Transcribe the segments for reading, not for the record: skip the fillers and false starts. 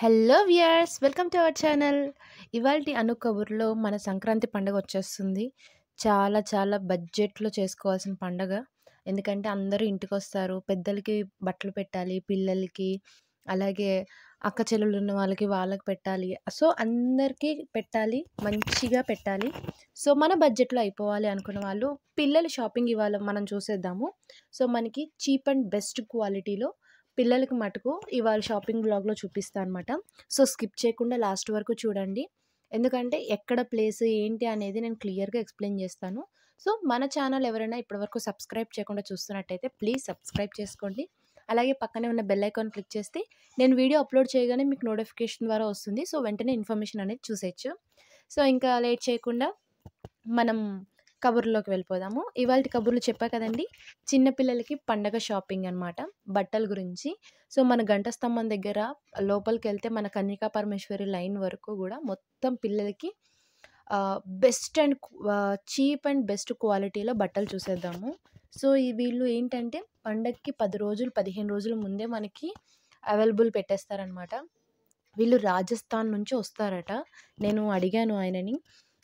Hello viewers, welcome to our channel. ఇవాల్టి అను కబుర్లో మన సంక్రాంతి పండుగ వచ్చేస్తుంది. చాలా చాలా బడ్జెట్‌లో చేసుకోవాల్సిన పండగ. ఎందుకంటే అందరూ ఇంటికొస్తారు. పెద్దలకి బట్టలు పెట్టాలి, పిల్లలకి, అలాగే అక్క చెల్లెళ్ళు ఉన్న వాళ్ళకి వాళ్ళకి పెట్టాలి. సో, అందరికీ పెట్టాలి, మంచిగా పెట్టాలి. సో, మన బడ్జెట్‌లో అయిపోవాలి అనుకున్న వాళ్ళు పిల్లల షాపింగ్ ఇవాళ మనం చూసేద్దాము. సో, మనకి చీప్ అండ్ బెస్ట్ క్వాలిటీలో పిల్లలకి మటుకు ఇవాళ షాపింగ్ వ్లాగ్‌లో చూపిస్తా అనమాట. సో, స్కిప్ చేయకుండా లాస్ట్ వరకు చూడండి. ఎందుకంటే ఎక్కడ ప్లేస్ ఏంటి అనేది నేను క్లియర్‌గా ఎక్స్‌ప్లెయిన్ చేస్తాను. సో, మన ఛానల్ ఎవరైనా ఇప్పటివరకు సబ్స్క్రైబ్ చేయకుండా చూస్తున్నట్టయితే ప్లీజ్ సబ్స్క్రైబ్ చేసుకోండి. అలాగే పక్కనే ఉన్న బెల్ ఐకాన్ క్లిక్ చేస్తే నేను వీడియో అప్‌లోడ్ చేయగానే మీకు నోటిఫికేషన్ ద్వారా వస్తుంది. సో, వెంటనే ఇన్ఫర్మేషన్ అనేది చూసేయొచ్చు. సో, ఇంకా లేట్ చేయకుండా మనం కబుర్లోకి వెళ్ళిపోదాము. ఇవాల్టి కబుర్లు చెప్పా కదండీ! చిన్న పిల్లలకి పండగ షాపింగ్ అనమాట. బట్టల గురించి. సో, మన గంట స్తంభం దగ్గర లోపలికెళ్తే మన కన్యకా పరమేశ్వరి లైన్ వరకు గూడా మొత్తం పిల్లలకి best and cheap and best క్వాలిటీలో బట్టలు చూసేద్దాము. సో, వీళ్ళు ఏంటంటే పండగకి 10 రోజులు, 15 రోజుల ముందే మనకి అవైలబుల్ పెట్టేస్తారనమాట. వీళ్ళు రాజస్థాన్ నుంచి వస్తారట. నేను అడిగాను ఆయనని.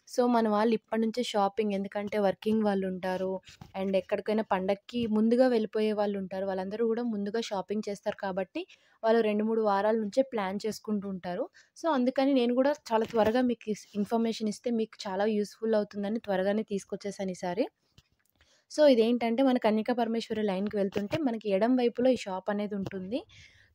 సో, మన వాళ్ళు ఇప్పటి నుంచే షాపింగ్, ఎందుకంటే వర్కింగ్ వాళ్ళుంటారు. అండ్ ఎక్కడికైనా పండగకి ముందుగా వెళ్ళిపోయే వాళ్ళుంటారు. వాళ్ళందరూ గూడా ముందుగా షాపింగ్ చేస్తారు కాబట్టి, వాళ్ళు 2, 3 వారాల నుంచే ప్లాన్ చేసుకుంటూ ఉంటారు. సో, అందుకని నేను గూడా చాలా త్వరగా మీకు ఇన్ఫర్మేషన్ ఇస్తే మీకు చాలా యూజ్‌ఫుల్ అవుతుందని త్వరగానే తీసుకొచ్చేసాను ఈసారి. సో, ఇదేంటంటే మన కన్యకా పరమేశ్వరి లైన్‌కి వెళ్తుంటే మనకి ఎడమ వైపులో ఈ షాప్ అనేది ఉంటుంది.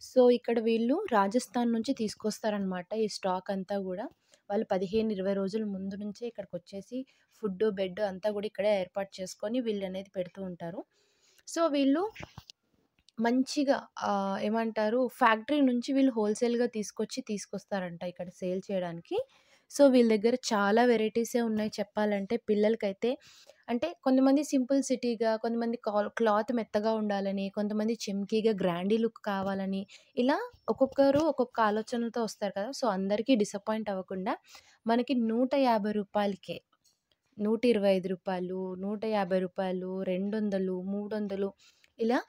సో, ఇక్కడ వీళ్ళు రాజస్థాన్ నుంచి తీసుకొస్తారనమాట ఈ స్టాక్ అంతా గూడా. వాళ్ళు 15, 20 రోజుల ముందు నుంచే ఇక్కడికొచ్చేసి ఫుడ్డు, బెడ్ అంతా గూడా ఇక్కడే ఏర్పాటు చేసుకొని వీళ్ళనేది పెడుతూ ఉంటారు. సో, వీళ్ళు మంచిగా ఏమంటారు, ఫ్యాక్టరీ నుంచి వీళ్ళు హోల్‌సేల్‌గా తీసుకొస్తారంట ఇక్కడ సేల్ చేయడానికి. సో, వీళ్ళ దగ్గర చాలా వెరైటీసే ఉన్నాయి చెప్పాలంటే. పిల్లలకైతే అంటే కొంతమంది సింపుల్‌సిటీగా, కొంతమంది క్లాత్ మెత్తగా ఉండాలని, కొంతమంది చమ్కీగా గ్రాండీ లుక్ కావాలని, ఇలా ఒక్కొక్కరు ఒక్కొక్క ఆలోచనలతో వస్తారు కదా! సో, అందరికీ డిసప్పాయింట్ అవ్వకుండా మనకి రూ. 150కే, రూ. 125, రూ. 150, 200, 300 ఇలా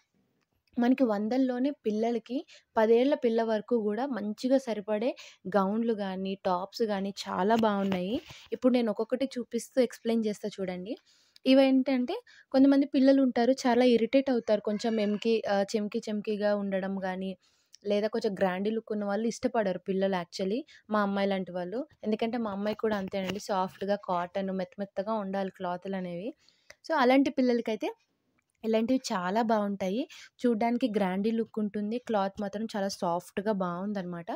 మనకి వందల్లోనే పిల్లలకి 10 ఏళ్ల పిల్ల వరకు గూడా మంచిగా సరిపడే గౌన్‌లు గానీ, టాప్స్ గానీ చాలా బావున్నాయి. ఇప్పుడు నేను ఒక్కొక్కటి చూపిస్తూ ఎక్స్‌ప్లెయిన్ చేస్తా చూడండి. ఇవేంటంటే కొంతమంది పిల్లలుంటారు, చాలా ఇరిటేట్ అవుతారు. కొంచెం చెమ్కీగా ఉండడం గానీ, లేదా కొంచెం గ్రాండీ లుక్ ఉన్న వాళ్ళు ఇష్టపడరు పిల్లలు యాక్చువల్లీ. మా అమ్మాయి లాంటి వాళ్ళు. ఎందుకంటే మా అమ్మాయి కూడా అంతేనండి, సాఫ్ట్‌గా కాటన్ మెత్తగా ఉండాలి క్లాతులనేవి. సో, అలాంటి పిల్లలకైతే ఇలాంటివి చాలా బావుంటాయి. చూడ్డానికి గ్రాండీ లుక్ ఉంటుంది. క్లాత్ మాత్రం చాలా సాఫ్ట్‌గా బావుందనమాట.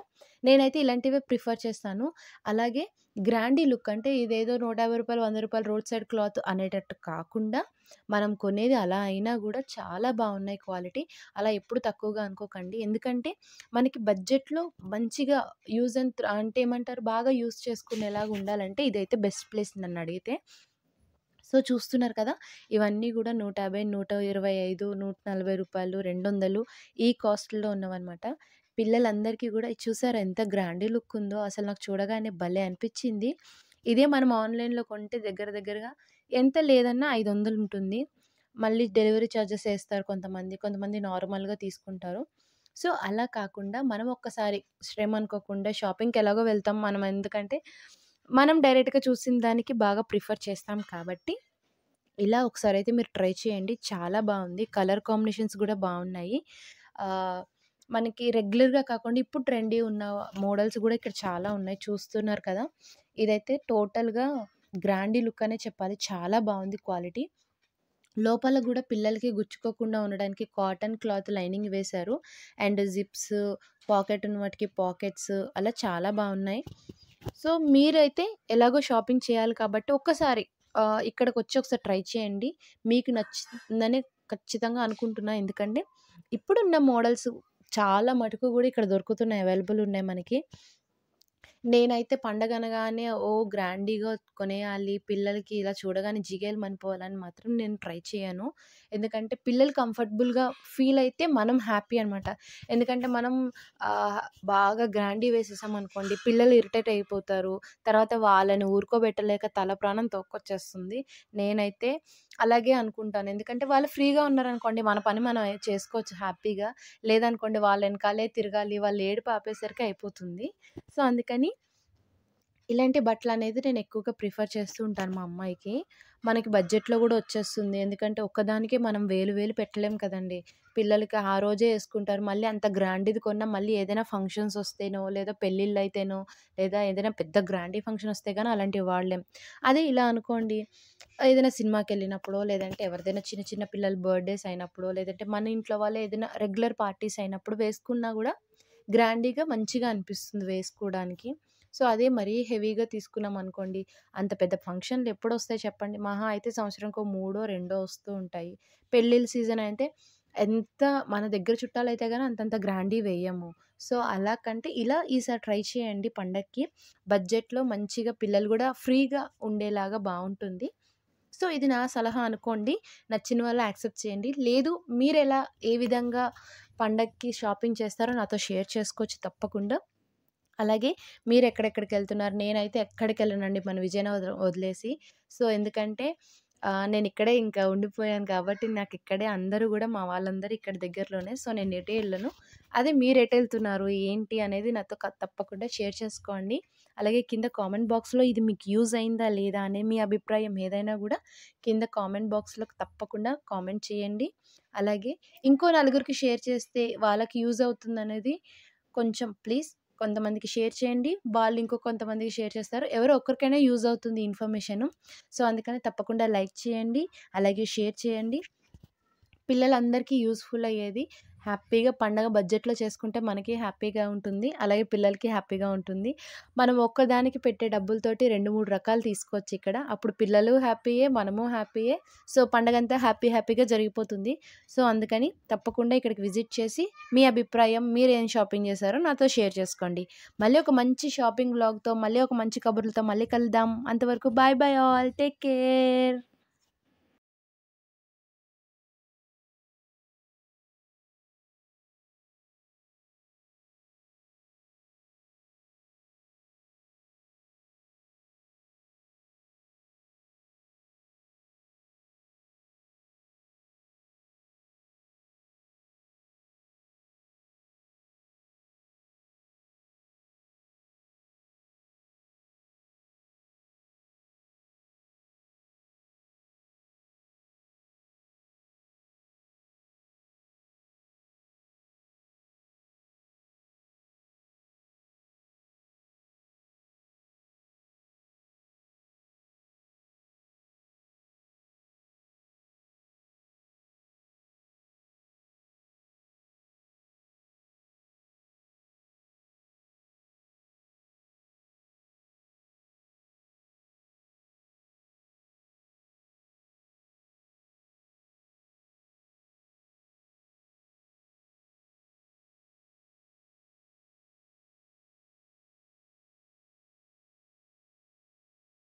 నేనైతే ఇలాంటివే ప్రిఫర్ చేస్తాను. అలాగే గ్రాండీ లుక్ అంటే ఇదేదో రూ. 150, రూ. 100 రోడ్ సైడ్ క్లాత్ అనేటట్టు కాకుండా, మనం కొనేది అలా అయినా గూడా చాలా బావున్నాయి క్వాలిటీ. అలా ఎప్పుడు తక్కువగా అనుకోకండి. ఎందుకంటే మనకి బడ్జెట్‌లో మంచిగా అంటే ఏమంటారు, బాగా యూజ్ చేసుకునేలాగా ఉండాలంటే ఇదైతే బెస్ట్ ప్లేస్ నన్నడిగితే. సో, చూస్తున్నారు కదా! ఇవన్నీ గూడా 150, 125, రూ. 140, 200 ఈ కాస్ట్‌లో ఉన్నవన్నమాట. పిల్లలందరికీ గూడా ఇది చూసారా ఎంత గ్రాండీ లుక్ ఉందో! అసలు నాకు చూడగానే భలే అనిపిచ్చింది. ఇదే మనం ఆన్‌లైన్‌లో కొంటే దగ్గర దగ్గరగా ఎంత లేదన్నా 500 ఉంటుంది. మళ్ళీ డెలివరీ చార్జెస్ ఏస్తారు కొంతమంది. కొంతమంది నార్మల్‌గా తీసుకుంటారు. సో, అలా కాకుండా మనం ఒక్కసారి శ్రమ అనుకోకుండా షాపింగ్‌కి ఎలాగో వెళ్తాం. మనం ఎందుకంటే మనం డైరెక్ట్‌గా చూసిన దానికి బాగా ప్రిఫర్ చేస్తాం కాబట్టి, ఇలా ఒకసారయితే మీరు ట్రై చేయండి. చాలా బావుంది. కలర్ కాంబినేషన్స్ గూడా బావున్నాయి. ఆహ్, మనకి రెగ్యులర్‌గా కాకుండా ఇప్పుడు ట్రెండీ ఉన్న మోడల్స్ గూడా ఇక్కడ చాలా ఉన్నాయి. చూస్తున్నారు కదా! ఇదైతే టోటల్‌గా గ్రాండీ లుక్ అనే చెప్పాలి. చాలా బావుంది క్వాలిటీ. లోపల గూడా పిల్లలకి గుచ్చుకోకుండా ఉండడానికి కాటన్ క్లాత్ లైనింగ్ వేశారు. అండ్ జిప్స్, పాకెట్ ఉన్న వాటికి పాకెట్స్ అలా చాలా బావున్నాయి. సో, మీరైతే ఎలాగో షాపింగ్ చేయాలి కాబట్టి ఒక్కసారి ఇక్కడికొచ్చి ఒకసారి ట్రై చేయండి. మీకు నచ్చిందనే ఖచ్చితంగా అనుకుంటున్నా. ఎందుకంటే ఇప్పుడున్న మోడల్స్ చాలా మటుకు గూడా ఇక్కడ దొరుకుతున్నాయి. అవైలబుల్ ఉన్నాయి మనకి. నేనైతే పండగనగానే గ్రాండీగా కొనేయాలి, పిల్లలకి ఇలా చూడగానే జిగేలుమనిపోవాలని మాత్రం నేను ట్రై చేయను. ఎందుకంటే పిల్లలు కంఫర్టబుల్‌గా ఫీల్ అయితే మనం హ్యాపీ అనమాట. ఎందుకంటే మనం ఆహ్, బాగా గ్రాండీ వేసేసామనుకోండి, పిల్లలు ఇరిటేట్ అయిపోతారు. తర్వాత వాళ్ళని ఊరుకోబెట్టలేక తల ప్రాణం తోక్కొచ్చేస్తుంది. నేనైతే అలాగే అనుకుంటాను. ఎందుకంటే వాళ్ళు ఫ్రీగా ఉన్నారనుకోండి, మన పని మనం చేసుకోవచ్చు హ్యాపీగా. లేదనుకోండి వాళ్ళ ఎనకాలే తిరగాలి, వాళ్ళు ఏడుపు ఆపేసరికి అయిపోతుంది. సో, అందుకని ఇలాంటి బట్టలనేది నేను ఎక్కువగా ప్రిఫర్ చేస్తూ ఉంటాను మా అమ్మాయికి. మనకి బడ్జెట్‌లో గూడా వచ్చేస్తుంది. ఎందుకంటే ఒక్కదానికే మనం వేలు వేలు పెట్టలేం కదండీ! పిల్లలకి ఆ రోజే యేసుకుంటారు. మళ్ళీ అంత గ్రాండ్‌ది కొన్నా మళ్ళీ ఏదైనా ఫంక్షన్స్ వస్తేనో, లేదా పెళ్ళిళ్ళైతేనో, లేదా ఏదైనా పెద్ద గ్రాండీ ఫంక్షన్ వస్తే గాని అలాంటివి వాడలేం. అదే ఇలా అనుకోండి, ఏదైనా సినిమాకెళ్ళినప్పుడో, లేదంటే ఎవరిదైనా చిన్న చిన్న పిల్లల బర్త్‌డేస్ అయినప్పుడో, లేదంటే మన ఇంట్లో వాళ్ళే ఏదైనా రెగ్యులర్ పార్టీస్ అయినప్పుడు వేసుకున్నా గూడా గ్రాండీగా మంచిగా అనిపిస్తుంది వేసుకోవడానికి. సో, అదే మరీ హెవీగా తీసుకున్నామనుకోండి, అంత పెద్ద ఫంక్షన్‌లు ఎప్పుడొస్తాయి చెప్పండి? మహా అయితే సంవత్సరానికో మూడో, రెండో వస్తూ ఉంటాయి. పెళ్ళిళ్ళ సీజన్ అయితే ఎంత మన దగ్గర చుట్టాలైతే గాని అంతంత గ్రాండీ వేయము. సో, అలా కంటే ఇలా ఈసారి ట్రై చేయండి పండక్కి. బడ్జెట్‌లో మంచిగా పిల్లలు గూడా ఫ్రీగా ఉండేలాగా బావుంటుంది. సో, ఇది నా సలహా అనుకోండి. నచ్చిన వాళ్ళు యాక్సెప్ట్ చేయండి. లేదు మీరెలా ఏ విధంగా పండగకి షాపింగ్ చేస్తారో నాతో షేర్ చేసుకోవచ్చు తప్పకుండా. అలాగే మీరెక్కడెక్కడికెళ్తున్నారు? నేనైతే ఎక్కడికెళ్ళనండి మన విజయనగరం వదిలేసి. సో, ఎందుకంటే నేనిక్కడే ఇంకా ఉండిపోయాను కాబట్టి నాకిక్కడే అందరూ గూడా మా వాళ్ళందరూ ఇక్కడ దగ్గరలోనే. సో, నేనెటు ఎళ్ళను. అదే మీరెటెళ్తున్నారు? ఏంటి? అనేది నాతో తప్పకుండా షేర్ చేసుకోండి. అలాగే కింద కామెంట్ బాక్స్‌లో ఇది మీకు యూజ్ అయిందా? లేదా? అనే మీ అభిప్రాయం ఏదైనా గూడా కింద కామెంట్ బాక్స్‌లో తప్పకుండా కామెంట్ చేయండి. అలాగే ఇంకో నలుగురికి షేర్ చేస్తే వాళ్ళకి యూజ్ అవుతుందనేది కొంచెం ప్లీజ్ కొంతమందికి షేర్ చేయండి. వాళ్ళు ఇంకో కొంతమందికి షేర్ చేస్తారు. ఎవరో ఒక్కరికైనా యూజ్ అవుతుంది ఈ ఇన్ఫర్మేషను. సో, అందుకని తప్పకుండా లైక్ చేయండి. అలాగే షేర్ చేయండి. పిల్లలందరికీ యూజ్‌ఫుల్ అయ్యేది. హ్యాపీగా పండగ బడ్జెట్‌లో చేసుకుంటే మనకి హ్యాపీగా ఉంటుంది. అలాగే పిల్లలకి హ్యాపీగా ఉంటుంది. మనం ఒక్కదానికి పెట్టే డబ్బులతోటి 2, 3 రకాలు తీసుకోవచ్చిక్కడ. అప్పుడు పిల్లలు హ్యాపీయే, మనము హ్యాపీయే. సో, పండగంతా హ్యాపీగా జరిగిపోతుంది. సో, అందుకని తప్పకుండా ఇక్కడికి విజిట్ చేసి మీ అభిప్రాయం మీరేం షాపింగ్ చేశారో నాతో షేర్ చేసుకోండి. మళ్ళీ ఒక మంచి షాపింగ్ వ్లాగ్‌తో, మళ్ళీ ఒక మంచి కబుర్లతో మళ్ళీ కలుద్దాం. అంతవరకు బాయ్ ఆల్. Take care.